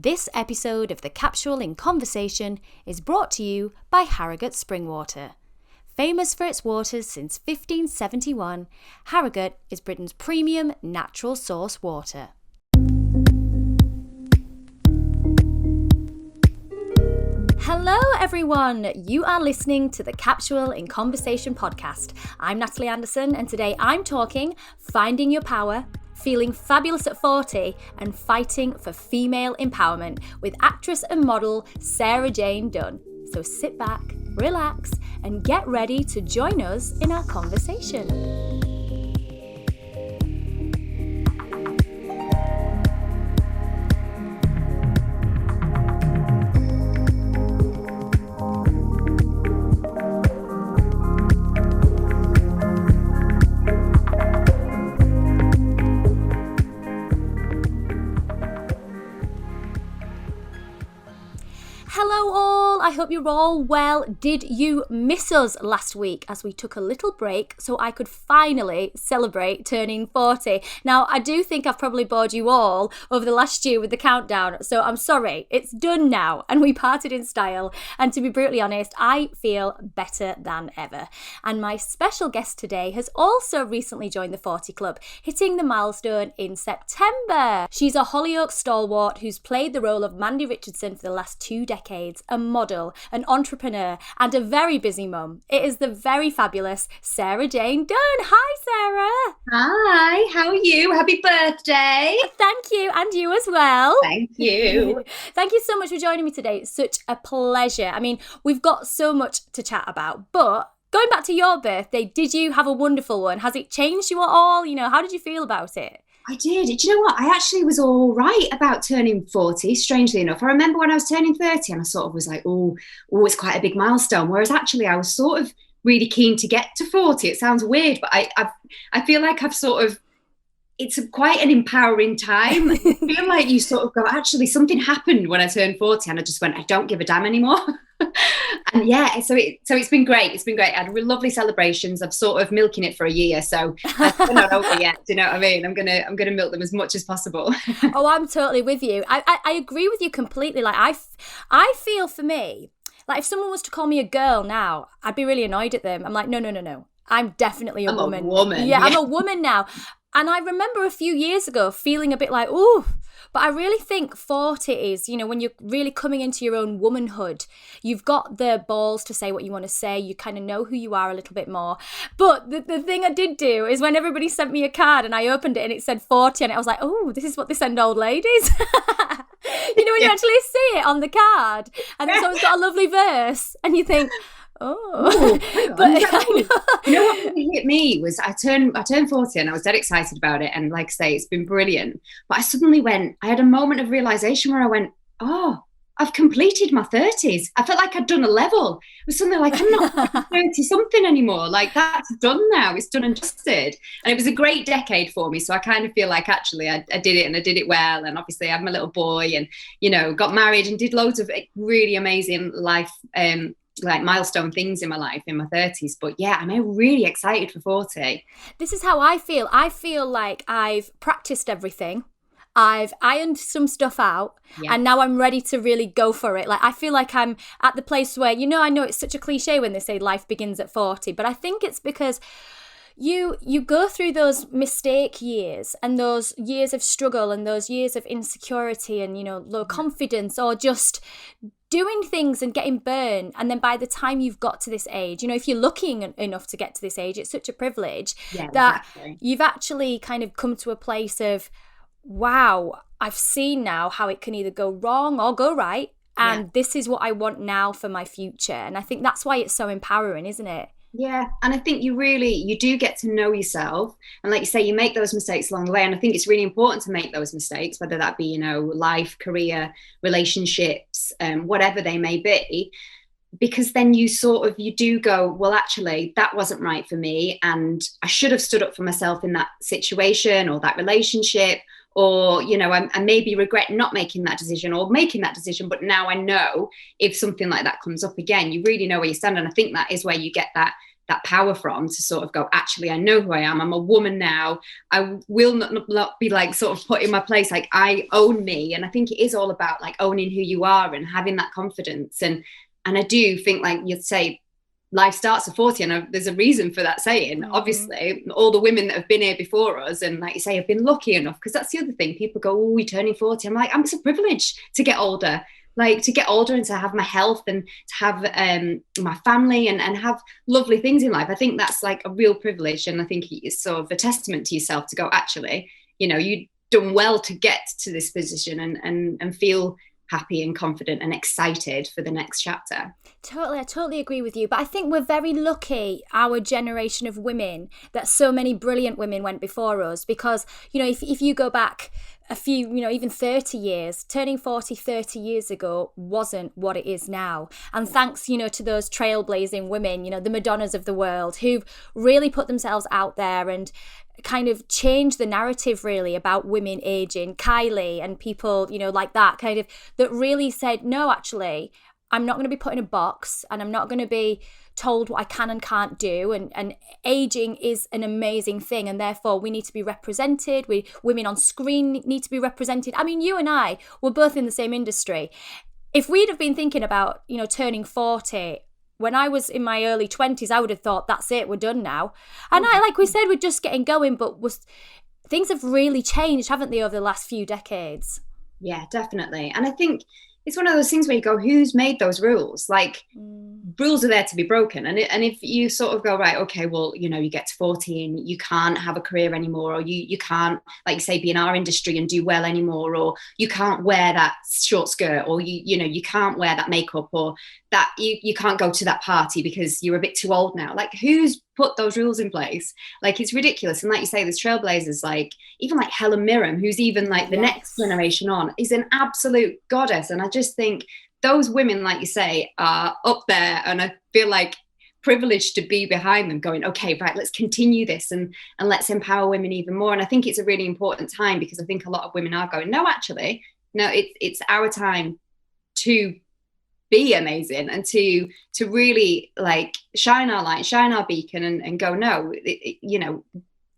This episode of The Capsule in Conversation is brought to you by Harrogate Springwater. Famous for its waters since 1571, Harrogate is Britain's premium natural source water. Hello everyone, you are listening to the Capsule in Conversation podcast. I'm Natalie Anderson and today I'm talking finding your power, feeling fabulous at 40 and fighting for female empowerment with actress and model Sarah Jayne Dunn. So sit back, relax and get ready to join us in our conversation. Hello all, I hope you're all well. Did you miss us last week as we took a little break so I could finally celebrate turning 40? Now, I do think I've probably bored you all over the last year with the countdown, so I'm sorry, it's done now and we parted in style. And to be brutally honest, I feel better than ever. And my special guest today has also recently joined the 40 Club, hitting the milestone in September. She's a Hollyoaks stalwart who's played the role of Mandy Richardson for the last 2 decades, a model, an entrepreneur, and a very busy mum. It is the very fabulous Sarah Jayne Dunn. Hi, Sarah. Hi, how are you? Happy birthday. Thank you, and you as well. Thank you. Thank you so much for joining me today. It's such a pleasure. I mean, we've got so much to chat about, but going back to your birthday, did you have a wonderful one? Has it changed you at all? You know, how did you feel about it? I did. Do you know what? I actually was all right about turning 40, strangely enough. I remember when I was turning 30 and I sort of was like, oh, it's quite a big milestone. Whereas actually I was sort of really keen to get to 40. It sounds weird, but I feel like I've sort of, it's quite an empowering time. I feel like you sort of go, actually something happened when I turned 40 and I just went, I don't give a damn anymore. And yeah, so it's been great. It's been great. I had lovely celebrations. I'm sort of milking it for a year, so I'm not over yet. Do you know what I mean? I'm gonna milk them as much as possible. Oh, I'm totally with you. I agree with you completely. Like I feel for me, like if someone was to call me a girl now, I'd be really annoyed at them. I'm like, no. I'm definitely a woman. A woman. Yeah, I'm a woman now. And I remember a few years ago feeling a bit like, ooh, but I really think 40 is, you know, when you're really coming into your own womanhood, you've got the balls to say what you want to say. You kind of know who you are a little bit more. But the thing I did do is when everybody sent me a card and I opened it and it said 40 and I was like, oh, this is what they send old ladies. You know, when you actually see it on the card and it's always got a lovely verse and you think, oh, but you know what really hit me was I turned 40 and I was dead excited about it, and like I say, it's been brilliant. But I had a moment of realization where I went, oh, I've completed my 30s. I felt like I'd done a level. It was something like, I'm not 30 something anymore. Like that's done now. It's done and dusted. And it was a great decade for me. So I kind of feel like actually I did it and I did it well. And obviously I had my little boy and, you know, got married and did loads of really amazing life like milestone things in my life in my 30s. But yeah, I'm really excited for 40. This is how I feel. I feel like I've practiced everything. I've ironed some stuff out and now I'm ready to really go for it. Like I feel like I'm at the place where, you know, I know it's such a cliche when they say life begins at 40, but I think it's because you go through those mistake years and those years of struggle and those years of insecurity and, you know, low confidence or just doing things and getting burned. And then by the time you've got to this age, you know, if you're lucky enough to get to this age, it's such a privilege that you've actually kind of come to a place of, wow, I've seen now how it can either go wrong or go right. And this is what I want now for my future. And I think that's why it's so empowering, isn't it? Yeah, and I think you do get to know yourself, and like you say, you make those mistakes along the way, and I think it's really important to make those mistakes, whether that be, you know, life, career, relationships, whatever they may be, because then you do go, well, actually that wasn't right for me and I should have stood up for myself in that situation or that relationship, or, you know, I maybe regret not making that decision or making that decision, but now I know if something like that comes up again, you really know where you stand. And I think that is where you get that that power from, to sort of go, actually, I know who I am. I'm a woman now. I will not be like sort of put in my place. Like, I own me. And I think it is all about like owning who you are and having that confidence. And I do think, like you'd say, life starts at 40, and there's a reason for that saying. Obviously, all the women that have been here before us, and like you say, have been lucky enough, because that's the other thing. People go, oh, we're turning 40. I'm like, I'm so privileged to get older. Like, to get older and to have my health and to have my family and have lovely things in life. I think that's like a real privilege. And I think it's sort of a testament to yourself to go, actually, you know, you've done well to get to this position and feel happy and confident and excited for the next chapter. Totally, I totally agree with you. But I think we're very lucky, our generation of women, that so many brilliant women went before us. Because, you know, if you go back a few, you know, even 30 years, turning 40, 30 years ago wasn't what it is now. And thanks, you know, to those trailblazing women, you know, the Madonnas of the world, who've really put themselves out there and kind of changed the narrative really about women aging, Kylie and people, you know, like that kind of, that really said, no, actually, I'm not going to be put in a box, and I'm not going to be told what I can and can't do. And aging is an amazing thing, and therefore we need to be represented. Women on screen need to be represented. I mean, you and I were both in the same industry. If we'd have been thinking about, you know, turning 40 when I was in my early 20s, I would have thought, that's it, we're done now. And like we said, we're just getting going, but things have really changed, haven't they, over the last few decades? Yeah, definitely. And I think it's one of those things where you go, who's made those rules? Like, rules are there to be broken. And if you sort of go, right, okay, well, you know, you get to 40 and you can't have a career anymore, or you can't, like you say, be in our industry and do well anymore, or you can't wear that short skirt, or you know, you can't wear that makeup, or that you can't go to that party because you're a bit too old now. Like, who's put those rules in place? Like, it's ridiculous. And like you say, there's trailblazers, like even like Helen Mirren, who's even like the next generation on, is an absolute goddess. And I just think those women, like you say, are up there, and I feel like privileged to be behind them going, okay, right, let's continue this and let's empower women even more. And I think it's a really important time, because I think a lot of women are going, no, actually, no, it's our time to be amazing and to really like shine our light, shine our beacon, and go, no, you know,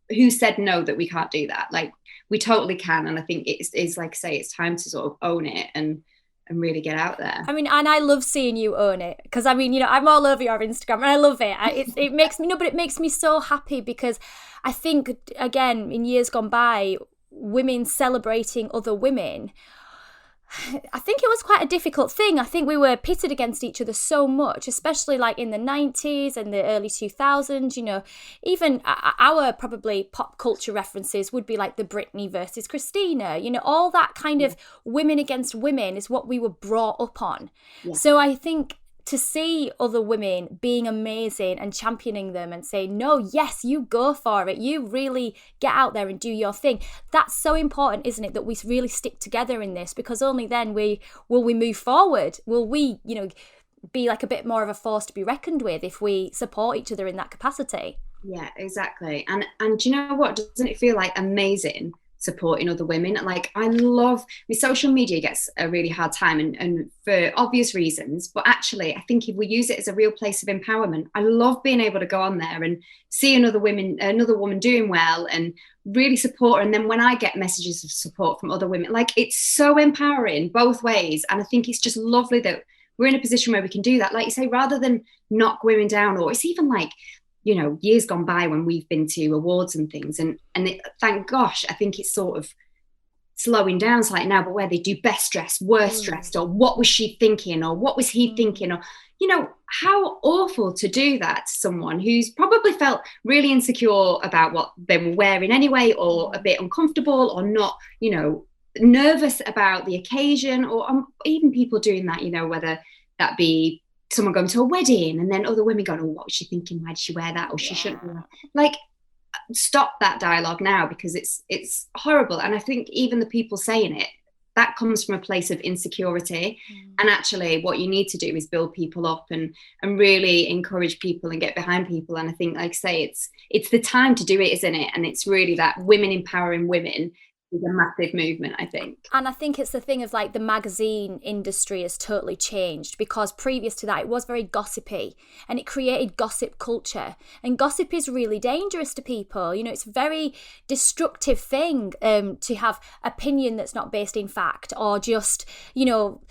who said no, that we can't do that? Like, we totally can. And I think it's like I say, it's time to sort of own it and really get out there. I mean, and I love seeing you own it, because I mean, you know, I'm all over your Instagram and I love it. It makes me, no, but it makes me so happy, because I think, again, in years gone by, women celebrating other women, I think it was quite a difficult thing. I think we were pitted against each other so much, especially like in the 90s and the early 2000s, you know, even our probably pop culture references would be like the Britney versus Christina, you know, all that kind of women against women is what we were brought up on. Yeah. So I think to see other women being amazing and championing them and saying, no, yes, you go for it, you really get out there and do your thing. That's so important, isn't it, that we really stick together in this, because only then will we move forward. Will we, you know, be like a bit more of a force to be reckoned with if we support each other in that capacity. Yeah, exactly. And do you know what? Doesn't it feel like amazing supporting other women? Like, I love, social media gets a really hard time and for obvious reasons, but actually I think if we use it as a real place of empowerment, I love being able to go on there and see another woman doing well and really support her. And then when I get messages of support from other women, like, it's so empowering both ways. And I think it's just lovely that we're in a position where we can do that, like you say, rather than knock women down. Or it's even like, you know, years gone by when we've been to awards and things, and thank gosh, I think it's sort of slowing down slightly now, but where they do best dressed, worst dressed, or what was she thinking, or what was he thinking, or, you know, how awful to do that to someone who's probably felt really insecure about what they were wearing anyway, or a bit uncomfortable, or not, you know, nervous about the occasion, or even people doing that, you know, whether that be someone going to a wedding and then other women going, oh, what was she thinking? Why did she wear that? Or she shouldn't wear that. Like, stop that dialogue now, because it's horrible. And I think even the people saying it, that comes from a place of insecurity. And actually what you need to do is build people up and really encourage people and get behind people. And I think, like I say, it's the time to do it, isn't it? And it's really that women empowering women is a massive movement, I think. And I think it's the thing of like the magazine industry has totally changed, because previous to that it was very gossipy and it created gossip culture. And gossip is really dangerous to people. You know, it's a very destructive thing to have opinion that's not based in fact, or just, you know,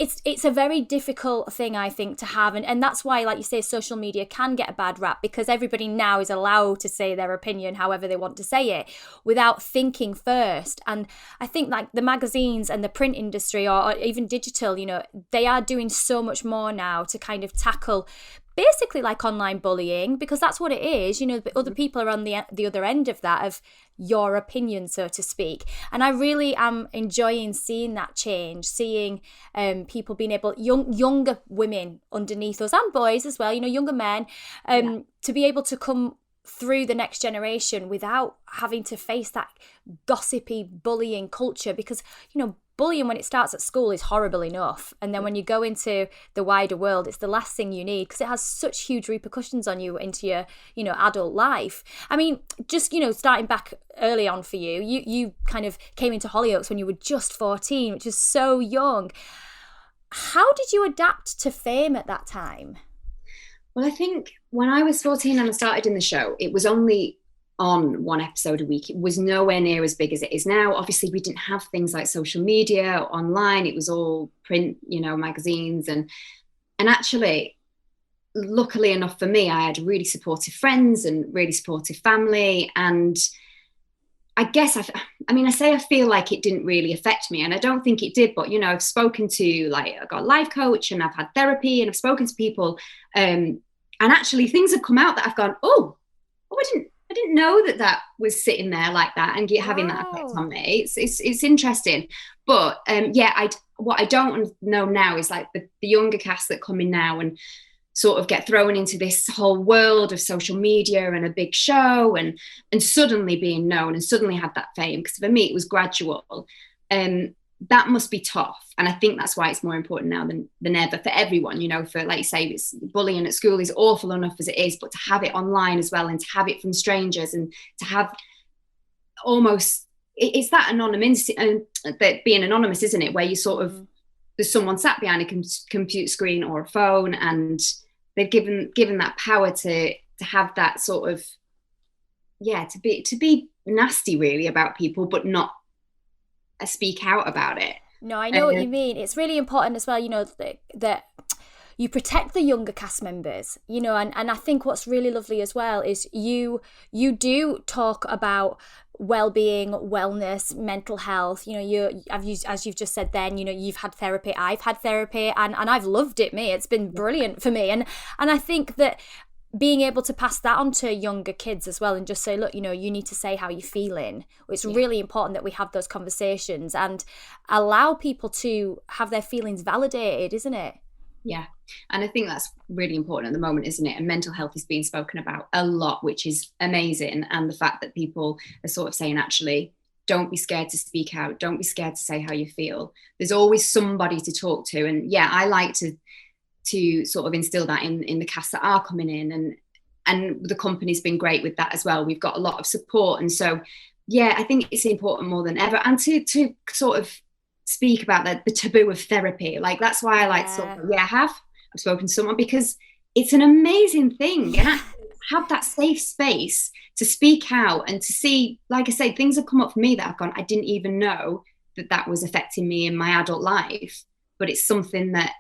it's a very difficult thing, I think, to have. And that's why, like you say, social media can get a bad rap, because everybody now is allowed to say their opinion however they want to say it without thinking first. And I think like the magazines and the print industry, or even digital, you know, they are doing so much more now to kind of tackle basically like online bullying, because that's what it is, you know, but other people are on the other end of that, of your opinion, so to speak. And I really am enjoying seeing that change, seeing people being able, younger women underneath us, and boys as well, you know, younger men, to be able to come through the next generation without having to face that gossipy bullying culture. Because, you know, bullying when it starts at school is horrible enough, and then when you go into the wider world, it's the last thing you need, because it has such huge repercussions on you into your, you know, adult life. I mean, just, you know, starting back early on for you kind of came into Hollyoaks when you were just 14, which is so young. How did you adapt to fame at that time? Well, I think when I was 14 and I started in the show, it was only on one episode a week. It was nowhere near as big as it is now. Obviously, we didn't have things like social media or online. It was all print, you know, magazines. And actually, luckily enough for me, I had really supportive friends and really supportive family. And I guess, I feel like it didn't really affect me. And I don't think it did. But, you know, I've spoken to, like, I got a life coach and I've had therapy and I've spoken to people. And actually things have come out that I've gone, I didn't know that was sitting there like that and having that effect on me. It's interesting. But what I don't know now is like the younger cast that come in now and sort of get thrown into this whole world of social media and a big show and suddenly being known and suddenly have that fame. Because for me, it was gradual. That must be tough. And I think that's why it's more important now than ever for everyone, you know, for, like you say, it's, bullying at school is awful enough as it is, but to have it online as well, and to have it from strangers, and to have almost, it's that anonymity, and that being anonymous, isn't it? Where you sort of, there's someone sat behind a computer screen or a phone, and they've given that power to have that sort of, to be nasty really about people, but not speak out about it. No, I know what you mean. It's really important as well, you know, that you protect the younger cast members, you know, and I think what's really lovely as well is you do talk about well-being, wellness, mental health. You know, as you've just said then, you know, you've had therapy, I've had therapy, and I've loved it, it's been brilliant for me. And I think that being able to pass that on to younger kids as well, and just say, look, you know, you need to say how you're feeling. It's really important that we have those conversations and allow people to have their feelings validated, isn't it? Yeah. And I think that's really important at the moment, isn't it? And mental health is being spoken about a lot, which is amazing. And the fact that people are sort of saying, actually, don't be scared to speak out. Don't be scared to say how you feel. There's always somebody to talk to. And I like to sort of instill that in the cast that are coming in, and the company's been great with that as well. We've got a lot of support, and so I think it's important more than ever, and to sort of speak about the taboo of therapy. Like, that's why I like I've spoken to someone, because it's an amazing thing, and I have that safe space to speak out and to see, like I say, things have come up for me that I've gone, I didn't even know that was affecting me in my adult life, but it's something that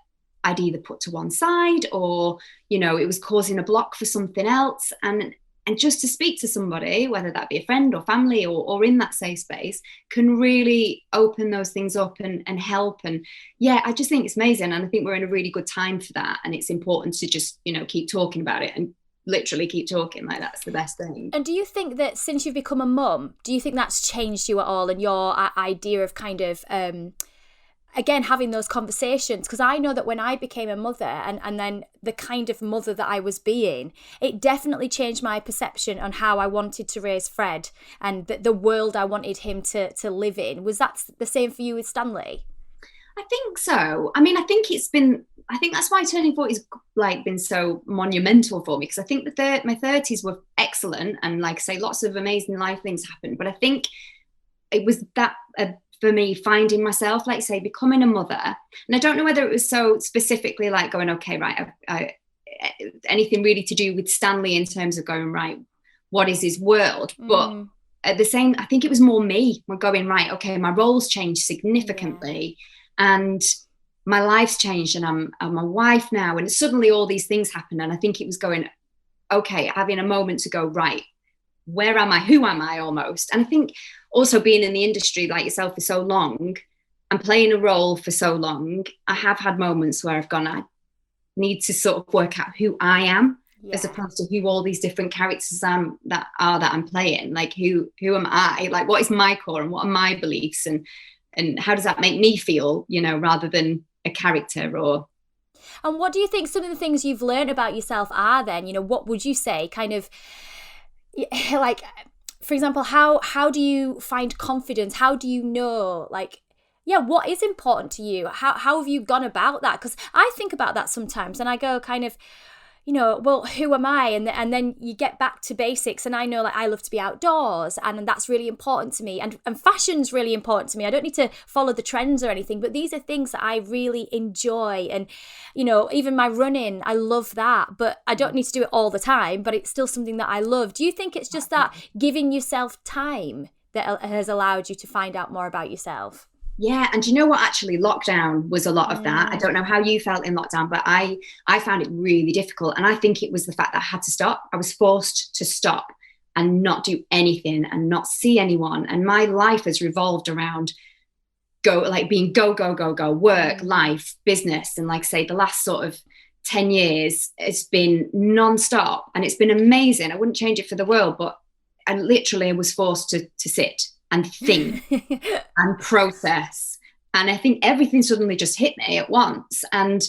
I'd either put to one side, or, you know, it was causing a block for something else. And just to speak to somebody, whether that be a friend or family or in that safe space, can really open those things up and help. And I just think it's amazing. And I think we're in a really good time for that. And it's important to just, you know, keep talking about it and literally keep talking. Like, that's the best thing. And do you think that since you've become a mum, do you think that's changed you at all, and your idea of kind of again having those conversations? Because I know that when I became a mother, and then the kind of mother that I was being, it definitely changed my perception on how I wanted to raise Fred, and the world I wanted him to live in. Was that the same for you with Stanley? I think so. I mean, I think that's why turning 40 has like been so monumental for me, because I think that my 30s were excellent, and like I say, lots of amazing life things happened. But I think it was that for me, finding myself, like say, becoming a mother. And I don't know whether it was so specifically like going, okay, right, anything really to do with Stanley in terms of going, right, what is his world? But at the same, I think it was more me. We're going, right, okay, my roles changed significantly, and my life's changed, and I'm a wife now, and suddenly all these things happen. And I think it was going, okay, having a moment to go, right, where am I? Who am I almost? And I think also being in the industry like yourself for so long and playing a role for so long, I have had moments where I've gone, I need to sort of work out who I am, as opposed to who all these different characters that I'm playing. Like who am I? Like what is my core and what are my beliefs, and how does that make me feel, you know, rather than a character. And what do you think some of the things you've learned about yourself are then? You know, what would you say kind of like, for example, how do you find confidence? How do you know, like, what is important to you? How have you gone about that? Because I think about that sometimes and I go kind of, you know, well, who am I? And then you get back to basics. And I know, like, I love to be outdoors, and that's really important to me. And fashion's really important to me. I don't need to follow the trends or anything, but these are things that I really enjoy. And, you know, even my running, I love that, but I don't need to do it all the time, but it's still something that I love. Do you think it's just that giving yourself time that has allowed you to find out more about yourself? Yeah, and you know what, actually lockdown was a lot of that. I don't know how you felt in lockdown, but I found it really difficult. And I think it was the fact that I had to stop. I was forced to stop and not do anything and not see anyone. And my life has revolved around being go, work, life, business. And like say the last sort of 10 years, it's been nonstop and it's been amazing. I wouldn't change it for the world, but I literally was forced to sit and think and process. And I think everything suddenly just hit me at once. And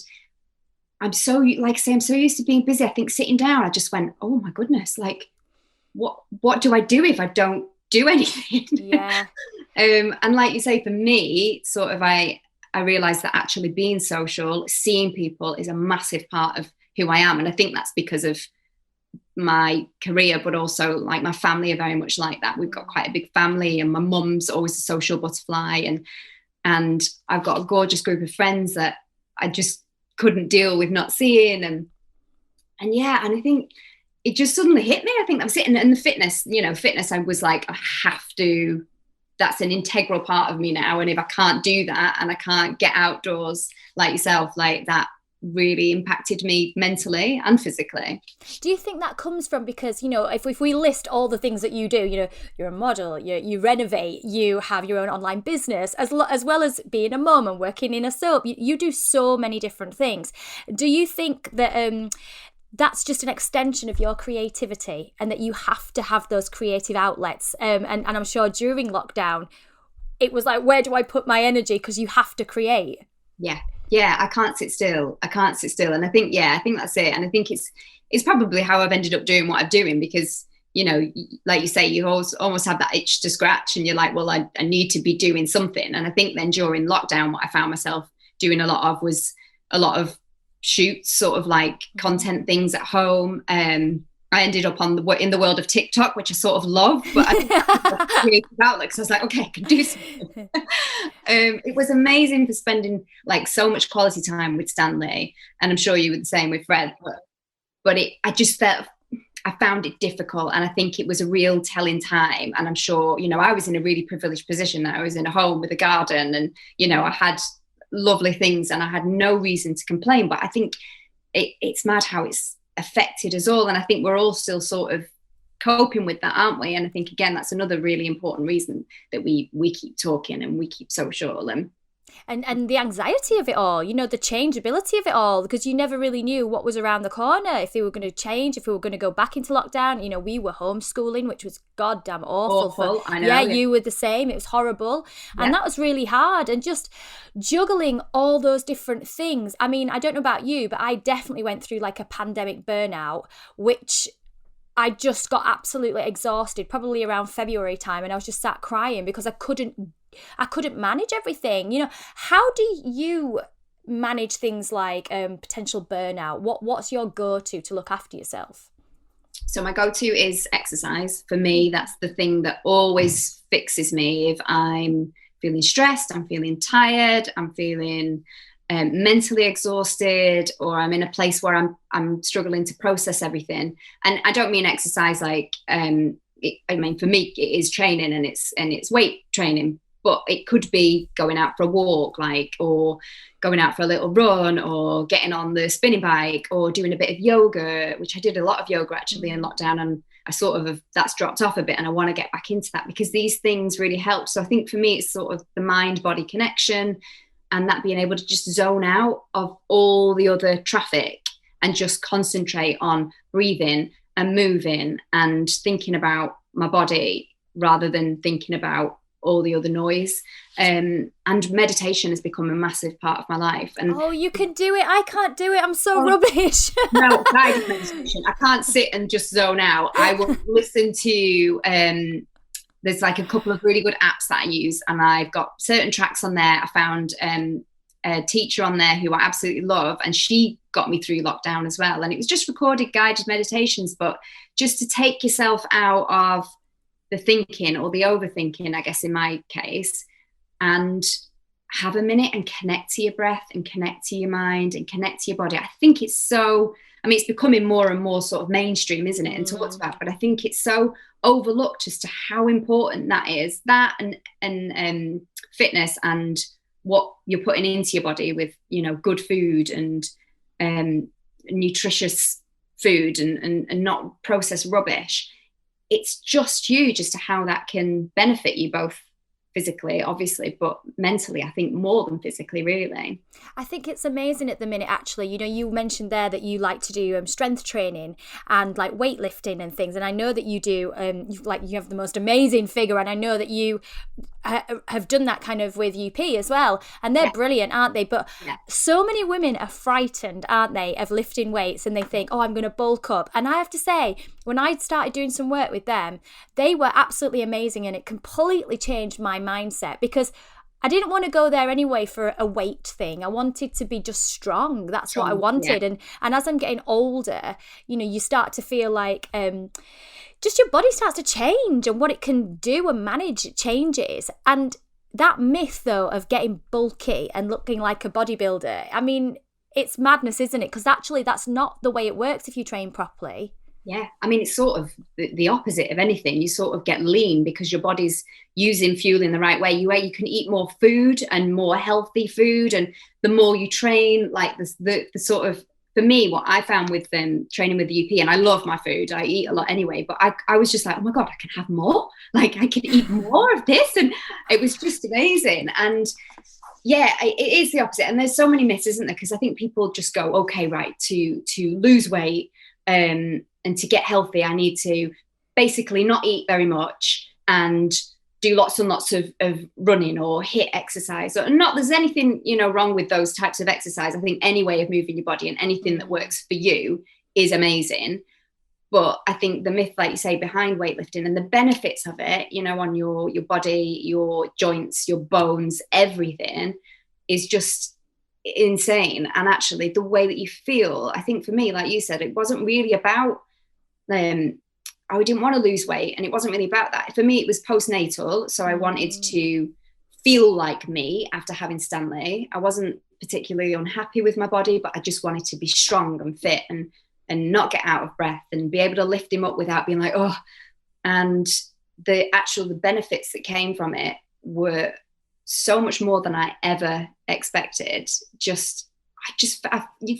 I'm so, like I say, I'm so used to being busy. I think sitting down, I just went, oh my goodness, like, what do I do if I don't do anything? Yeah. And like you say, for me, sort of, I realized that actually being social, seeing people is a massive part of who I am. And I think that's because of my career, but also like my family are very much like that. We've got quite a big family, and my mum's always a social butterfly, and I've got a gorgeous group of friends that I just couldn't deal with not seeing, and I think it just suddenly hit me. I think I'm sitting in the fitness, I was like, I have to, that's an integral part of me now, and if I can't do that and I can't get outdoors like yourself, like that really impacted me mentally and physically. Do you think that comes from, because, you know, if we list all the things that you do, you know, you're a model, you renovate, you have your own online business, as well as being a mum and working in a soap, you do so many different things. Do you think that that's just an extension of your creativity, and that you have to have those creative outlets? And I'm sure during lockdown it was like, where do I put my energy? Because you have to create. Yeah, I can't sit still. And I think that's it. And I think it's probably how I've ended up doing what I'm doing, because, you know, like you say, you almost have that itch to scratch, and you're like, well, I need to be doing something. And I think then during lockdown, what I found myself doing a lot of was a lot of shoots, sort of like content things at home. I ended up in the world of TikTok, which I sort of love, but I didn't have a creative outlet, because I was like, okay, I can do something. It was amazing for spending like so much quality time with Stanley, and I'm sure you were the same with Fred. But I just felt, I found it difficult, and I think it was a real telling time. And I'm sure, you know, I was in a really privileged position. I was in a home with a garden, and, you know, I had lovely things, and I had no reason to complain. But I think it's mad how it's affected us all, and I think we're all still sort of coping with that, aren't we? And I think, again, that's another really important reason that we keep talking and we keep social, and the anxiety of it all, you know, the changeability of it all, because you never really knew what was around the corner, if they were going to change, if we were going to go back into lockdown. You know, we were homeschooling, which was goddamn awful. I know. Yeah, you were the same. It was horrible. Yeah. And that was really hard. And just juggling all those different things. I mean, I don't know about you, but I definitely went through like a pandemic burnout, which I just got absolutely exhausted, probably around February time, and I was just sat crying because I couldn't manage everything. You know, how do you manage things like potential burnout? What's your go-to to look after yourself? So my go-to is exercise. For me, that's the thing that always fixes me. If I'm feeling stressed, I'm feeling tired, I'm feeling mentally exhausted, or I'm in a place where I'm struggling to process everything. And I don't mean exercise like I mean, for me, it is training, and it's weight training. But it could be going out for a walk, like, or going out for a little run, or getting on the spinning bike, or doing a bit of yoga, which I did a lot of yoga actually in lockdown, and I sort of that's dropped off a bit, and I want to get back into that because these things really help. So I think for me, it's sort of the mind-body connection, and that being able to just zone out of all the other traffic and just concentrate on breathing and moving and thinking about my body rather than thinking about all the other noise. And meditation has become a massive part of my life. And you can do it. I can't do it. I'm so rubbish. No, guided meditation. I can't sit and just zone out. I will listen to there's like a couple of really good apps that I use, and I've got certain tracks on there. I found a teacher on there who I absolutely love, and she got me through lockdown as well. And it was just recorded guided meditations, but just to take yourself out of the thinking or the overthinking, I guess in my case, and have a minute and connect to your breath and connect to your mind and connect to your body. I think it's so, I mean, it's becoming more and more sort of mainstream, isn't it, and talked about, but I think it's so overlooked as to how important that is, that and fitness and what you're putting into your body with, you know, good food and nutritious food and not processed rubbish. It's just huge as to how that can benefit you both physically, obviously, but mentally, I think more than physically, really. I think it's amazing at the minute, actually. You know, you mentioned there that you like to do strength training and like weightlifting and things. And I know that you do, you have the most amazing figure. And I know that you have done that kind of with UP as well. And they're brilliant, aren't they? But so many women are frightened, aren't they, of lifting weights, and they think, oh, I'm going to bulk up. And I have to say, when I started doing some work with them, they were absolutely amazing. And it completely changed my mindset, because I didn't want to go there anyway for a weight thing. I wanted to be just strong. That's what I wanted. And as I'm getting older, you know, you start to feel like just your body starts to change, and what it can do and manage changes. And that myth, though, of getting bulky and looking like a bodybuilder, I mean, it's madness, isn't it? Because actually that's not the way it works if you train properly. Yeah, I mean, it's sort of the opposite of anything. You sort of get lean because your body's using fuel in the right way. You can eat more food and more healthy food, and the more you train, like the sort of, for me, what I found with training with the UP, and I love my food, I eat a lot anyway, but I was just like, oh my God, I can have more. Like, I can eat more of this, and it was just amazing. And yeah, it is the opposite. And there's so many myths, isn't there? Because I think people just go, okay, right, to lose weight, and to get healthy, I need to basically not eat very much and do lots and lots of running or HIIT exercise. Or not, there's anything, you know, wrong with those types of exercise. I think any way of moving your body and anything that works for you is amazing. But I think the myth, like you say, behind weightlifting and the benefits of it, you know, on your body, your joints, your bones, everything is just insane. And actually the way that you feel, I think for me, like you said, it wasn't really about I didn't want to lose weight, and it wasn't really about that. For me, it was postnatal, so I wanted to feel like me after having Stanley. I wasn't particularly unhappy with my body, but I just wanted to be strong and fit and not get out of breath and be able to lift him up without being like, oh. And the benefits that came from it were so much more than I ever expected. You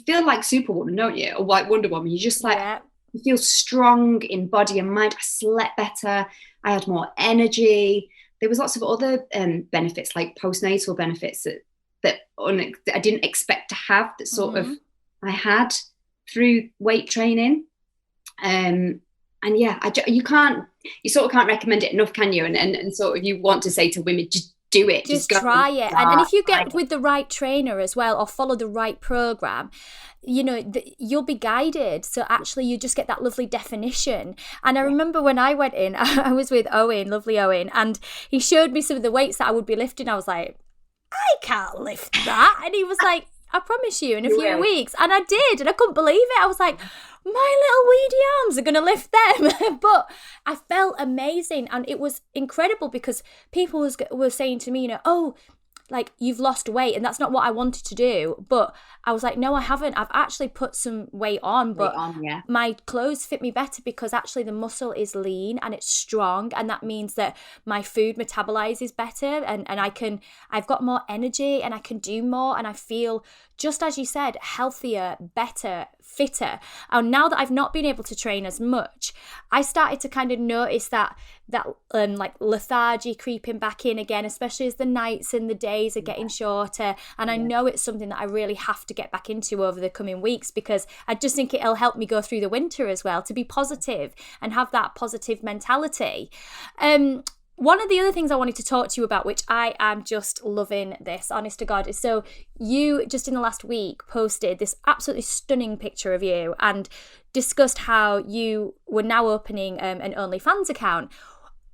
feel like Superwoman, don't you? Or like Wonder Woman. You just like, you feel strong in body and mind. I slept better. I had more energy. There was lots of other benefits, like postnatal benefits that I didn't expect to have, that sort of I had through weight training. And yeah, you sort of can't recommend it enough, can you? And sort of, you want to say to women, just do it. Just try it. And if you get with the right trainer as well, or follow the right program, you know, you'll be guided. So actually you just get that lovely definition. And I remember when I went in, I was with Owen, lovely Owen, and he showed me some of the weights that I would be lifting. I was like, I can't lift that. And he was like, I promise you, in a few weeks. And I did, and I couldn't believe it. I was like, my little weedy arms are going to lift them. But I felt amazing, and it was incredible because people were saying to me, oh, like, you've lost weight, and that's not what I wanted to do. But I was like, no, I haven't. I've actually put some weight on, but my clothes fit me better because actually the muscle is lean and it's strong, and that means that my food metabolizes better, and I've got more energy, and I can do more, and I feel, just as you said, healthier, better, fitter. And now that I've not been able to train as much, I started to kind of notice that like lethargy creeping back in again, especially as the nights and the days are getting shorter. And I know it's something that I really have to get back into over the coming weeks, because I just think it'll help me go through the winter as well, to be positive and have that positive mentality. One of the other things I wanted to talk to you about, which I am just loving this, honest to God, is so you just in the last week posted this absolutely stunning picture of you and discussed how you were now opening an OnlyFans account.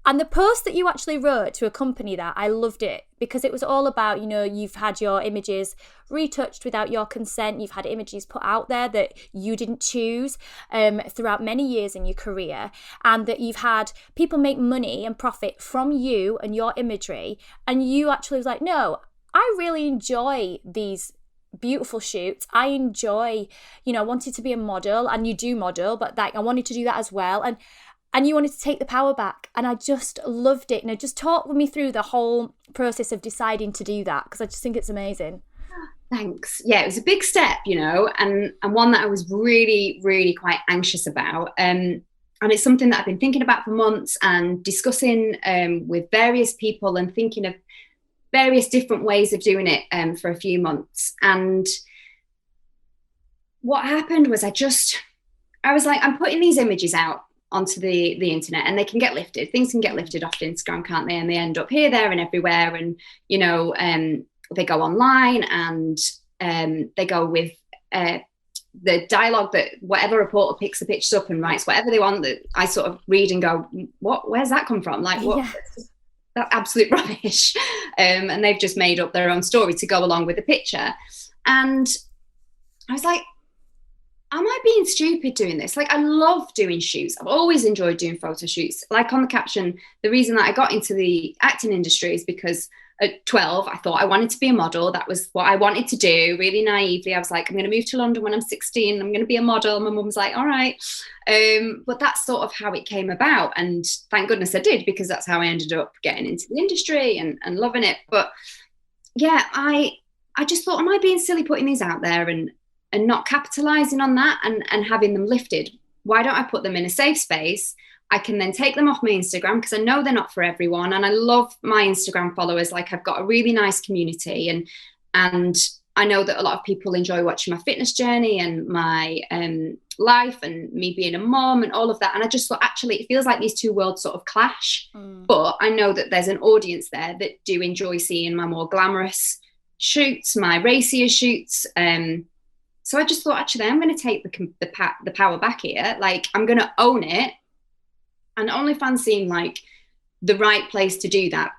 And the post that you actually wrote to accompany that, I loved it, because it was all about, you've had your images retouched without your consent. You've had images put out there that you didn't choose throughout many years in your career, and that you've had people make money and profit from you and your imagery. And you actually was like, no, I really enjoy these beautiful shoots. I enjoy, I wanted to be a model, and you do model, but like I wanted to do that as well. And you wanted to take the power back. And I just loved it. Just talk with me through the whole process of deciding to do that, because I just think it's amazing. Thanks. Yeah, it was a big step, and one that I was really, really quite anxious about. And it's something that I've been thinking about for months and discussing with various people and thinking of various different ways of doing it for a few months. And what happened was I was like, I'm putting these images out onto the internet, and they can get lifted. Things can get lifted off Instagram, can't they? And they end up here, there, and everywhere. And they go online, and they go with the dialogue that whatever reporter picks the pictures up and writes whatever they want, that I sort of read and go, where's that come from? Like, what? Yeah. That absolute rubbish. And they've just made up their own story to go along with the picture. And I was like, am I being stupid doing this? Like, I love doing shoots. I've always enjoyed doing photo shoots. Like on the caption, the reason that I got into the acting industry is because at 12, I thought I wanted to be a model. That was what I wanted to do. Really naively, I was like, I'm going to move to London when I'm 16. I'm going to be a model. My mum was like, all right. But that's sort of how it came about. And thank goodness I did, because that's how I ended up getting into the industry and loving it. But yeah, I just thought, am I being silly putting these out there and not capitalizing on that and having them lifted? Why don't I put them in a safe space? I can then take them off my Instagram, because I know they're not for everyone. And I love my Instagram followers. Like, I've got a really nice community, and I know that a lot of people enjoy watching my fitness journey and my life and me being a mom and all of that. And I just thought, actually, it feels like these two worlds sort of clash. But I know that there's an audience there that do enjoy seeing my more glamorous shoots, my racier shoots. So I just thought, actually, I'm going to take the power back here. Like, I'm going to own it. And OnlyFans seemed like the right place to do that.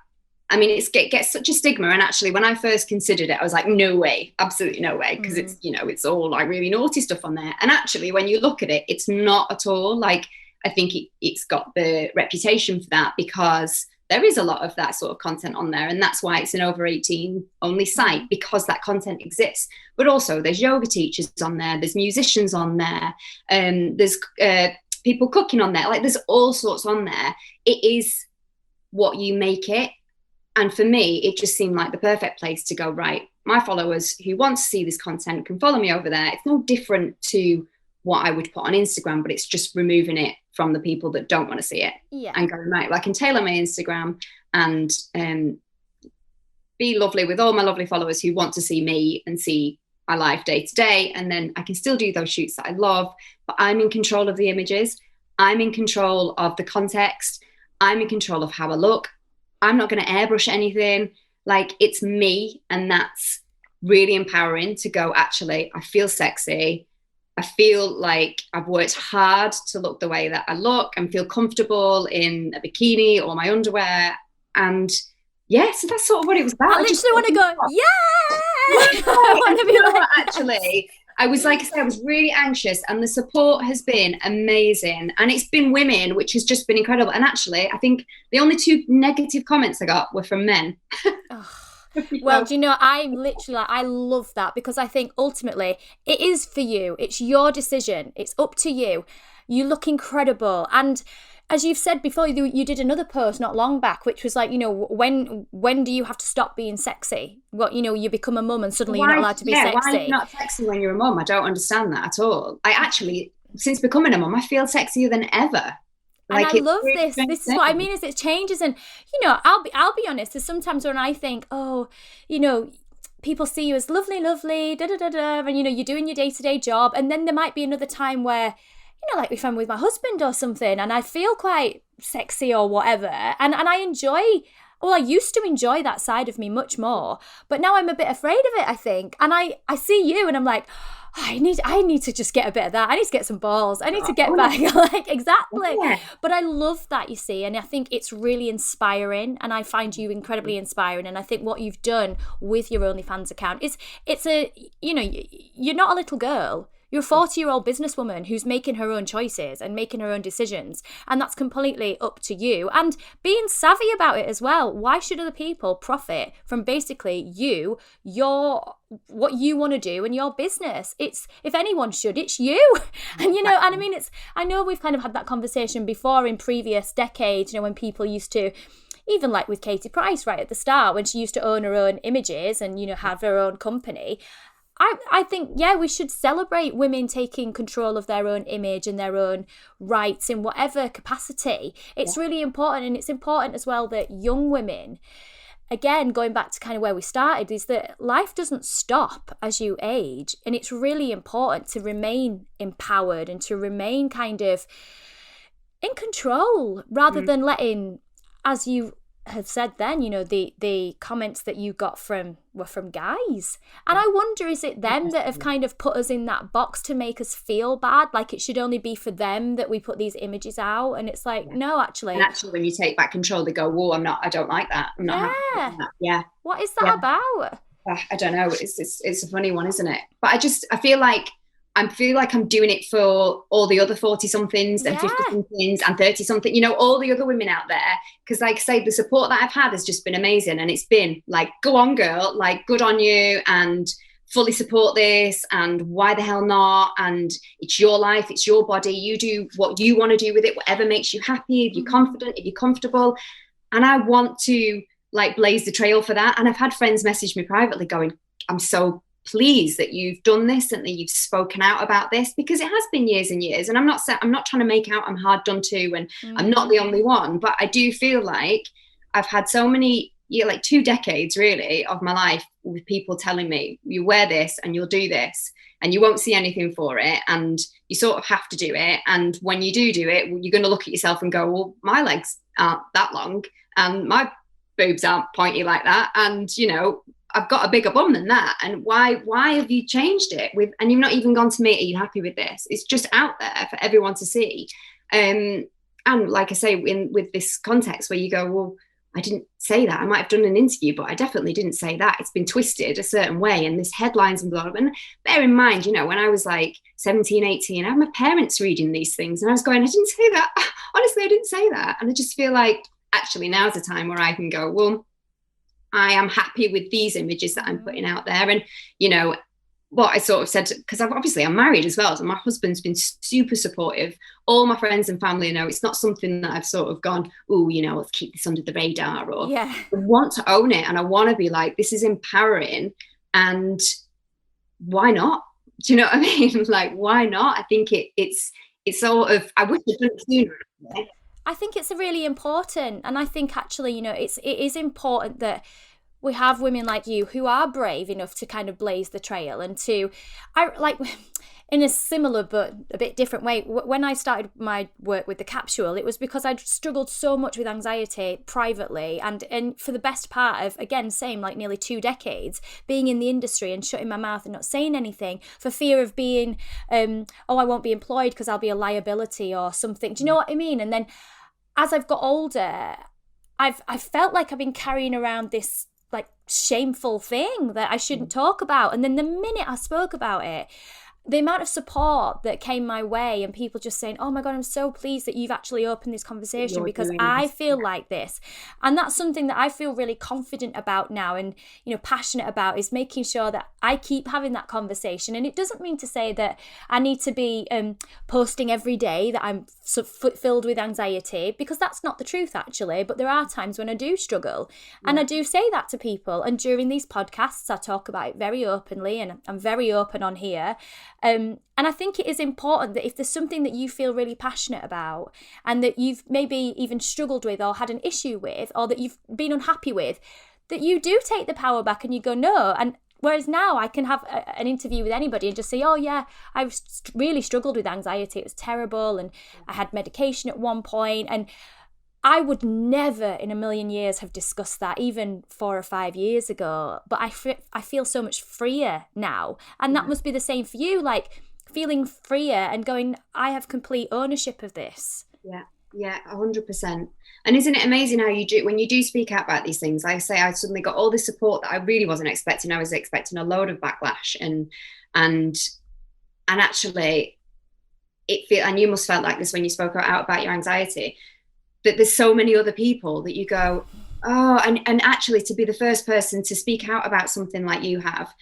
I mean, it gets such a stigma. And actually, when I first considered it, I was like, no way, absolutely no way. Because it's, it's all like really naughty stuff on there. And actually, when you look at it, it's not at all. Like, I think it's got the reputation for that, because there is a lot of that sort of content on there. And that's why it's an over 18 only site, because that content exists. But also there's yoga teachers on there. There's musicians on there. There's people cooking on there. Like, there's all sorts on there. It is what you make it. And for me, it just seemed like the perfect place to go, right, my followers who want to see this content can follow me over there. It's no different to what I would put on Instagram, but it's just removing it from the people that don't want to see it. Yeah. And going, right, well, I can tailor my Instagram and be lovely with all my lovely followers who want to see me and see my life day to day. And then I can still do those shoots that I love, but I'm in control of the images. I'm in control of the context. I'm in control of how I look. I'm not going to airbrush anything. Like, it's me. And that's really empowering to go, actually, I feel sexy. I feel like I've worked hard to look the way that I look and feel comfortable in a bikini or my underwear. And yeah, so that's sort of what it was about. I literally want to go, I want to be like actually, I was like I said, I was really anxious, and the support has been amazing. And it's been women, which has just been incredible. And actually, I think the only 2 negative comments I got were from men. Well, do you know, I'm literally like, I love that, because I think ultimately it is for you. It's your decision. It's up to you. You look incredible. And as you've said before, you did another post not long back, which was like, you know, when do you have to stop being sexy? Well, you know, you become a mum and suddenly you're not allowed to be sexy. Why are you not sexy when you're a mum? I don't understand that at all. I actually, since becoming a mum, I feel sexier than ever. And I love this. This is what I mean, is it changes. And, you know, I'll be honest, there's sometimes when I think, oh, you know, people see you as lovely, and, you know, you're doing your day-to-day job. And then there might be another time where, you know, like if I'm with my husband or something and I feel quite sexy or whatever. And I enjoy, well, I used to enjoy that side of me much more. But now I'm a bit afraid of it, I think. And I see you and I'm like, I need to just get a bit of that. I need to get some balls. I need to get back. Like, exactly. Yeah. But I love that, you see. And I think it's really inspiring. And I find you incredibly inspiring. And I think what you've done with your OnlyFans account is, you know, you're not a little girl. You're a 40-year-old businesswoman who's making her own choices and making her own decisions. And that's completely up to you. And being savvy about it as well. Why should other people profit from basically what you want to do and your business? It's, if anyone should, it's you. And, you know, and I mean, I know we've kind of had that conversation before in previous decades, you know, when people used to, even like with Katie Price right at the start, when she used to own her own images and, you know, have her own company. I think, yeah, we should celebrate women taking control of their own image and their own rights in whatever capacity. It's really important. And it's important as well that young women, again, going back to kind of where we started, is that life doesn't stop as you age. And it's really important to remain empowered and to remain kind of in control rather than letting, as you have said then, you know, the comments that you got were from guys. And I wonder, is it them that have kind of put us in that box to make us feel bad, like it should only be for them that we put these images out? And it's like, no, actually. And actually, when you take back control, they go, whoa, I don't like that. I'm not happy with that. Yeah. What is that about? I don't know. It's a funny one, isn't it? But I feel like I'm doing it for all the other 40-somethings and 50-somethings and 30-something, you know, all the other women out there. Because like I say, the support that I've had has just been amazing. And it's been like, go on, girl, like, good on you, and fully support this, and why the hell not? And it's your life, it's your body. You do what you want to do with it, whatever makes you happy, if you're confident, if you're comfortable. And I want to like blaze the trail for that. And I've had friends message me privately going, I'm so pleased that you've done this and that you've spoken out about this, because it has been years and years. And I'm not trying to make out I'm hard done to, and I'm not the only one, but I do feel like I've had so many, like 2 decades really of my life with people telling me, you wear this and you'll do this and you won't see anything for it, and you sort of have to do it. And when you do it, you're going to look at yourself and go, well, my legs aren't that long and my boobs aren't pointy like that, and you know, I've got a bigger bum than that. And why have you changed it and you've not even gone to me, are you happy with this? It's just out there for everyone to see. And like I say, with this context where you go, well, I didn't say that. I might have done an interview, but I definitely didn't say that. It's been twisted a certain way, and this headlines and blah, blah, blah. And bear in mind, you know, when I was like 17, 18, I had my parents reading these things and I was going, I didn't say that. Honestly, I didn't say that. And I just feel like actually now's the time where I can go, well, I am happy with these images that I'm putting out there. And, you know, what I sort of said, because I'm married as well. So my husband's been super supportive. All my friends and family know it's not something that I've sort of gone, oh, you know, let's keep this under the radar. Or I want to own it. And I want to be like, this is empowering. And why not? Do you know what I mean? Like, why not? I think it's sort of, I wish I'd done it sooner. I think it's really important. And I think actually, you know, it is important that we have women like you who are brave enough to kind of blaze the trail and in a similar but a bit different way. When I started my work with the capsule, it was because I'd struggled so much with anxiety privately, and for the best part of, again, same, like nearly 2 decades, being in the industry and shutting my mouth and not saying anything for fear of being, I won't be employed because I'll be a liability or something. Do you know what I mean? And then as I've got older, I've felt like I've been carrying around this like shameful thing that I shouldn't talk about. And then the minute I spoke about it, the amount of support that came my way and people just saying, oh my God, I'm so pleased that you've actually opened this conversation because I feel like this. And that's something that I feel really confident about now and, you know, passionate about, is making sure that I keep having that conversation. And it doesn't mean to say that I need to be posting every day that I'm filled with anxiety, because that's not the truth actually. But there are times when I do struggle, and I do say that to people. And during these podcasts, I talk about it very openly, and I'm very open on here. And I think it is important that if there's something that you feel really passionate about and that you've maybe even struggled with or had an issue with or that you've been unhappy with, that you do take the power back and you go, no. And whereas now I can have an interview with anybody and just say, oh yeah, I really struggled with anxiety. It was terrible. And I had medication at one point. And I would never in a million years have discussed that even 4 or 5 years ago. But I feel so much freer now. And that must be the same for you, like feeling freer and going, I have complete ownership of this. Yeah, 100%. And isn't it amazing how you do, when you do speak out about these things, I say I suddenly got all this support that I really wasn't expecting. I was expecting a load of backlash and actually and you must felt like this when you spoke out about your anxiety, that there's so many other people that you go, oh, and actually to be the first person to speak out about something like you have,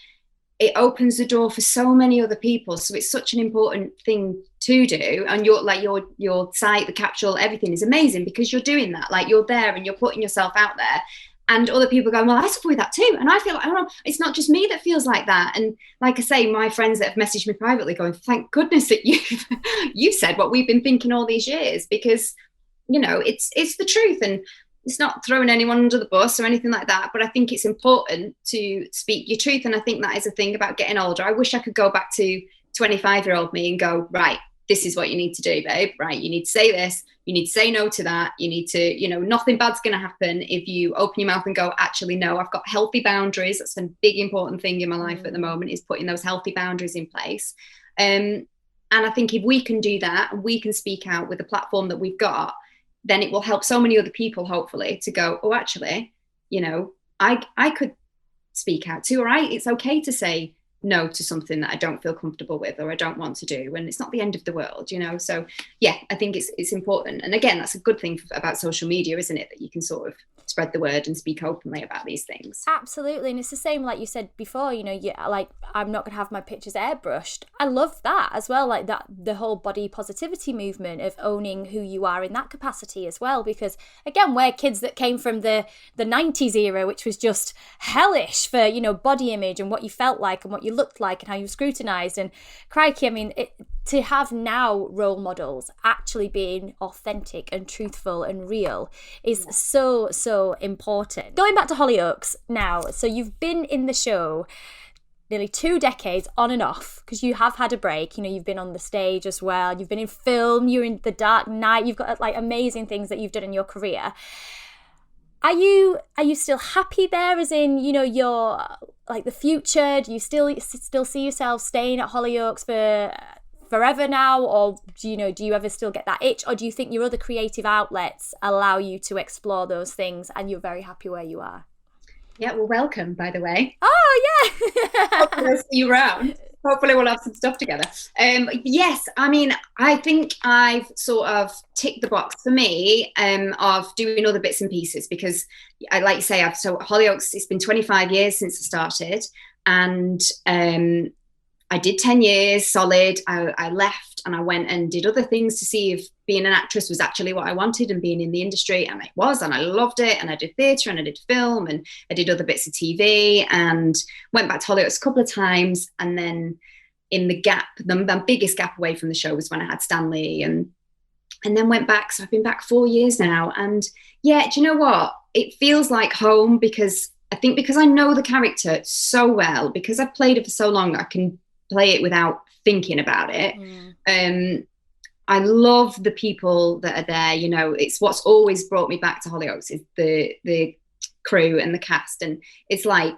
it opens the door for so many other people. So it's such an important thing to do. And your site, the capsule, everything is amazing because you're doing that. Like you're there and you're putting yourself out there. And other people go, well, I suffer with that too. And I feel like, oh, it's not just me that feels like that. And like I say, my friends that have messaged me privately going, thank goodness that you've said what we've been thinking all these years, because you know, it's the truth, and it's not throwing anyone under the bus or anything like that. But I think it's important to speak your truth. And I think that is a thing about getting older. I wish I could go back to 25-year-old me and go, right, this is what you need to do, babe. Right. You need to say this. You need to say no to that. You need to, you know, nothing bad's going to happen if you open your mouth and go, actually, no, I've got healthy boundaries. That's a big, important thing in my life at the moment, is putting those healthy boundaries in place. And I think if we can do that and we can speak out with the platform that we've got, then it will help so many other people, hopefully, to go, oh, actually, you know, I could speak out too, or it's okay to say no to something that I don't feel comfortable with or I don't want to do, and it's not the end of the world, you know. So yeah, I think it's important. And again, that's a good thing about social media, isn't it, that you can sort of spread the word and speak openly about these things. Absolutely. And it's the same, like you said before, you know, like I'm not gonna have my pictures airbrushed. I love that as well, like that, the whole body positivity movement of owning who you are in that capacity as well, because again, we're kids that came from the 90s era, which was just hellish for, you know, body image and what you felt like and what you looked like and how you were scrutinized. And crikey, I mean, to have now role models actually being authentic and truthful and real is so important. Going back to Hollyoaks now, so you've been in the show nearly 2 decades on and off, because you have had a break. You know, you've been on the stage as well, you've been in film, you're in The Dark Knight, you've got like amazing things that you've done in your career. Are you still happy there, as in, you know, your like the future? Do you still see yourself staying at Hollyoaks for forever now, or do you ever still get that itch, or do you think your other creative outlets allow you to explore those things and you're very happy where you are? Yeah, well, welcome, by the way. Oh yeah. Hopefully I'll see you around. Hopefully we'll have some stuff together. Yes, I mean, I think I've sort of ticked the box for me of doing other bits and pieces, because I, like you say, Hollyoaks, it's been 25 years since I started, and I did 10 years solid. I left and I went and did other things to see if being an actress was actually what I wanted and being in the industry. And it was, and I loved it. And I did theatre and I did film and I did other bits of TV, and went back to Hollyoaks a couple of times. And then in the gap, the biggest gap away from the show was when I had Stanley, and then went back. So I've been back 4 years now. And yeah, do you know what? It feels like home, because I think because I know the character so well, because I've played it for so long, I can play it without thinking about it. I love the people that are there. You know, it's what's always brought me back to Hollyoaks is the crew and the cast. And it's like,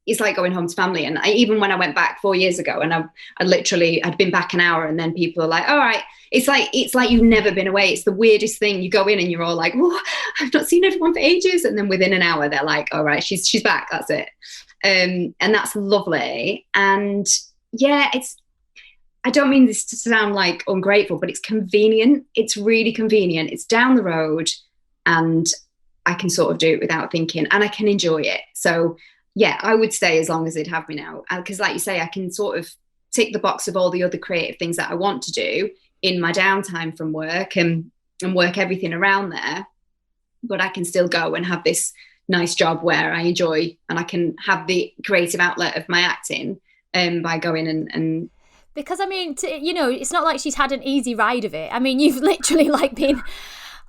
it's like going home to family. And even when I went back 4 years ago, and I'd been back an hour, and then people are like, all right, it's like you've never been away. It's the weirdest thing. You go in and you're all like, oh, I've not seen everyone for ages. And then within an hour, they're like, all right, she's back. That's it. And that's lovely. And yeah, I don't mean this to sound like ungrateful, but it's convenient. It's really convenient. It's down the road, and I can sort of do it without thinking, and I can enjoy it. So yeah, I would stay as long as they'd have me now. Because like you say, I can sort of tick the box of all the other creative things that I want to do in my downtime from work, and work everything around there. But I can still go and have this nice job where I enjoy, and I can have the creative outlet of my acting by going and because I mean, it's not like she's had an easy ride of it. I mean, you've literally like been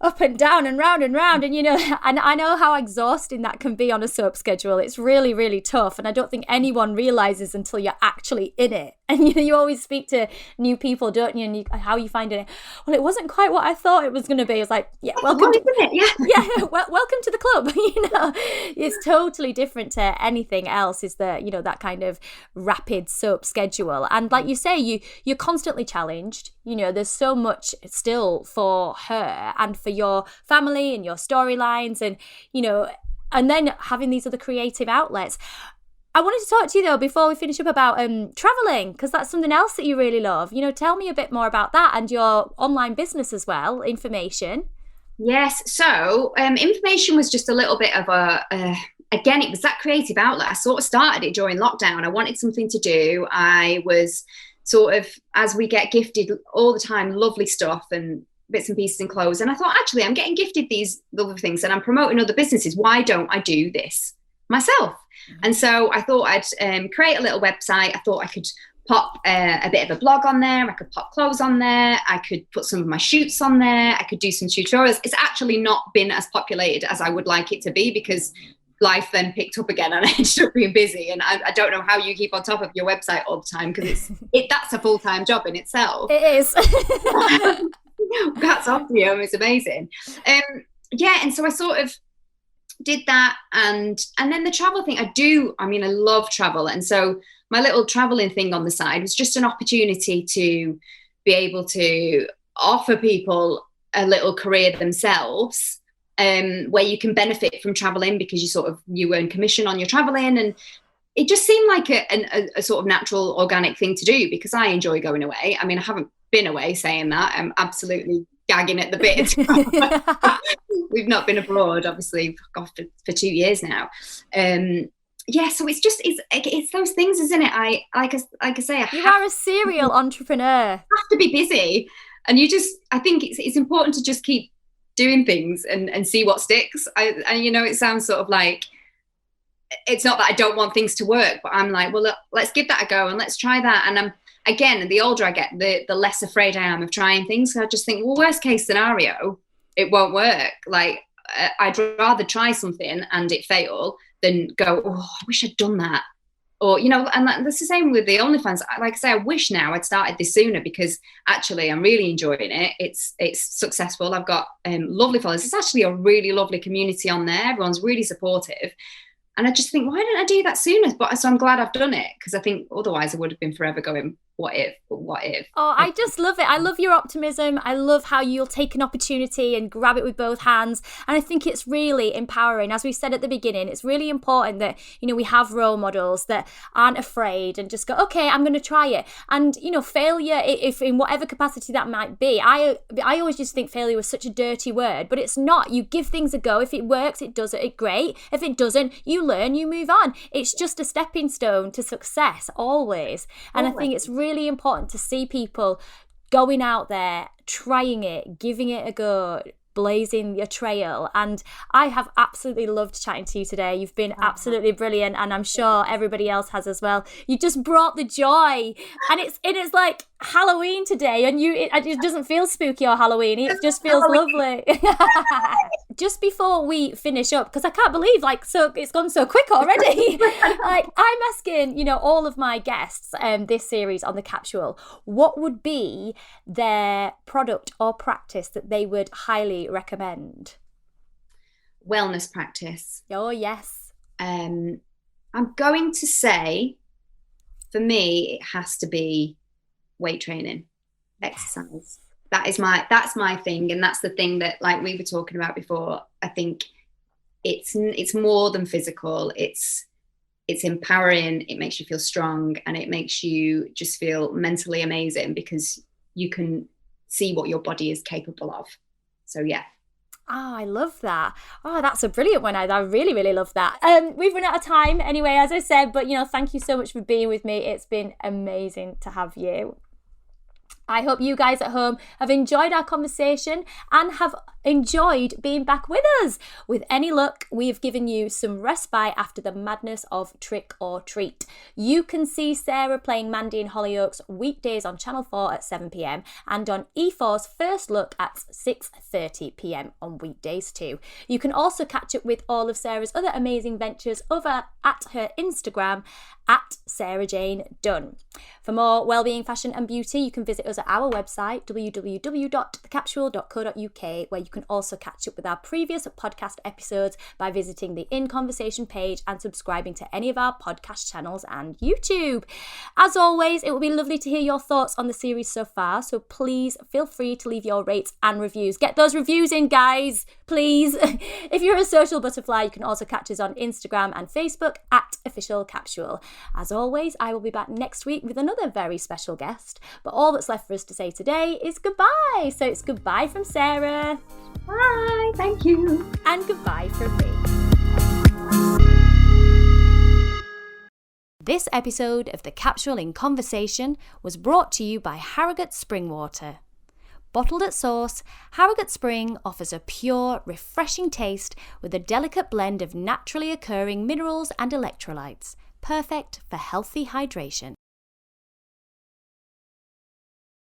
up and down and round, and and I know how exhausting that can be on a soap schedule. It's really, really tough, and I don't think anyone realizes until you're actually in it. And you always speak to new people, don't you? And how are you finding it? Well, it wasn't quite what I thought it was going to be. It's like, yeah, welcome to it. Yeah, welcome to the club. It's totally different to anything else. Is that that kind of rapid soap schedule? And like you say, you're constantly challenged. There's so much still for her and for your family and your storylines, and then having these other creative outlets. I wanted to talk to you though before we finish up about traveling, because that's something else that you really love. Tell me a bit more about that and your online business as well, information. Yes, so information was just a little bit of again, it was that creative outlet. I sort of started it during lockdown. I wanted something to do. I was sort of, as we get gifted all the time, lovely stuff and bits and pieces and clothes. And I thought, actually, I'm getting gifted these lovely things and I'm promoting other businesses. Why don't I do this myself? And so I thought I'd create a little website. I thought I could pop a bit of a blog on there. I could pop clothes on there. I could put some of my shoots on there. I could do some tutorials. It's actually not been as populated as I would like it to be, because life then picked up again and I ended up being busy. And I don't know how you keep on top of your website all the time, because that's a full-time job in itself. It is. That's off to you. It's amazing. And so I sort of did that, and then the travel thing. I love travel, and so my little traveling thing on the side was just an opportunity to be able to offer people a little career themselves, where you can benefit from traveling, because you earn commission on your traveling, and it just seemed like a sort of natural, organic thing to do, because I enjoy going away. I mean, I haven't been away, saying that. I'm absolutely gagging at the bit. We've not been abroad, obviously, for 2 years now. So it's those things, isn't it? I say, you are a serial entrepreneur. Have to be busy, and I think it's important to just keep doing things and see what sticks. It sounds sort of like, it's not that I don't want things to work, but I'm like, well, look, let's give that a go and let's try that. And again, the older I get, the less afraid I am of trying things. So I just think, well, worst case scenario, it won't work. Like, I'd rather try something and it fail than go, oh, I wish I'd done that. Or, and that's the same with the OnlyFans. Like I say, I wish now I'd started this sooner, because actually I'm really enjoying it. It's successful. I've got lovely followers. It's actually a really lovely community on there. Everyone's really supportive. And I just think, why didn't I do that sooner? So I'm glad I've done it, because I think otherwise I would have been forever going, what if? Oh, I just love it. I love your optimism. I love how you'll take an opportunity and grab it with both hands. And I think it's really empowering. As we said at the beginning, it's really important that, we have role models that aren't afraid and just go, okay, I'm going to try it. And, failure, if in whatever capacity that might be, I always just think failure was such a dirty word, but it's not. You give things a go. If it works, it does it, great. If it doesn't, you learn, you move on. It's just a stepping stone to success, always. And I think it's really important to see people going out there, trying it, giving it a go, blazing your trail. And I have absolutely loved chatting to you today. You've been absolutely brilliant, and I'm sure everybody else has as well. You just brought the joy, and it's like Halloween today, and it doesn't feel spooky or Halloween. It just feels lovely. Just before we finish up, because I can't believe so it's gone so quick already. I'm asking all of my guests this series on the capsule, what would be their product or practice that they would highly recommend? Wellness practice. Oh yes. I'm going to say, for me, it has to be weight training, exercise. That's my thing, and that's the thing that, like we were talking about before. I think it's more than physical. It's empowering. It makes you feel strong, and it makes you just feel mentally amazing because you can see what your body is capable of. So yeah. Oh, I love that. Oh, that's a brilliant one. I really, really love that. We've run out of time anyway, as I said, but thank you so much for being with me. It's been amazing to have you. I hope you guys at home have enjoyed our conversation and have enjoyed being back with us. With any luck, we've given you some respite after the madness of Trick or Treat. You can see Sarah playing Mandy in Hollyoaks weekdays on Channel 4 at 7 p.m. and on E4's First Look at 6:30 p.m. on weekdays too. You can also catch up with all of Sarah's other amazing ventures over at her Instagram at Sarah Jayne Dunn. For more wellbeing, fashion and beauty, you can visit us at our website www.thecapsule.co.uk, where you can also catch up with our previous podcast episodes by visiting the In Conversation page and subscribing to any of our podcast channels and YouTube. As always, it will be lovely to hear your thoughts on the series so far, so please feel free to leave your rates and reviews. Get those reviews in, guys, please. If you're a social butterfly, you can also catch us on Instagram and Facebook at Official Capsule. As always, I will be back next week with another very special guest, but all that's left for us to say today is goodbye. So it's goodbye from Sarah. Bye, thank you. And goodbye from me. This episode of The Capsule in Conversation was brought to you by Harrogate Spring Water. Bottled at source, Harrogate Spring offers a pure, refreshing taste with a delicate blend of naturally occurring minerals and electrolytes, perfect for healthy hydration.